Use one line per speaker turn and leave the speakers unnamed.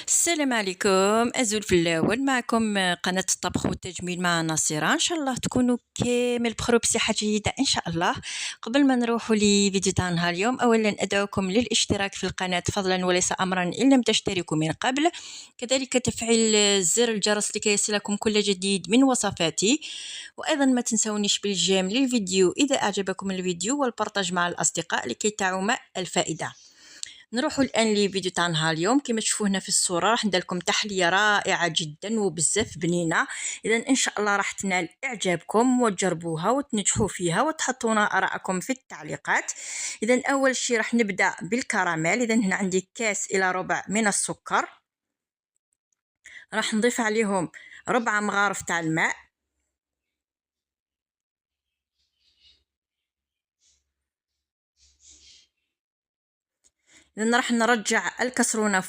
السلام عليكم أزول في الأول معكم قناة الطبخ والتجميل مع ناصرة. إن شاء الله تكونوا كامل بخير بصحة جيدة إن شاء الله. قبل ما نروحوا لفيديو تاع نهار اليوم، أولا أدعوكم للاشتراك في القناة فضلا وليس أمرا إن لم تشتركوا من قبل، كذلك تفعيل زر الجرس لكي يصلكم كل جديد من وصفاتي، وأيضا ما تنسونيش بالجيم للفيديو إذا أعجبكم الفيديو والبرتاج مع الأصدقاء لكي تعم الفائدة. نروحوا الان لفيديو تاع نهار اليوم. كما تشوفوا هنا في الصوره راح ندير لكم تحليه رائعه جدا وبزاف بنينه، اذا ان شاء الله راح تنال اعجابكم وتجربوها وتنجحوا فيها وتحطونا ارائكم في التعليقات. اذا اول شيء راح نبدا بالكراميل. اذا هنا عندي كاس الى ربع من السكر، راح نضيف عليهم ربع مغارف تاع الماء، اذا راح نرجع الكسرونه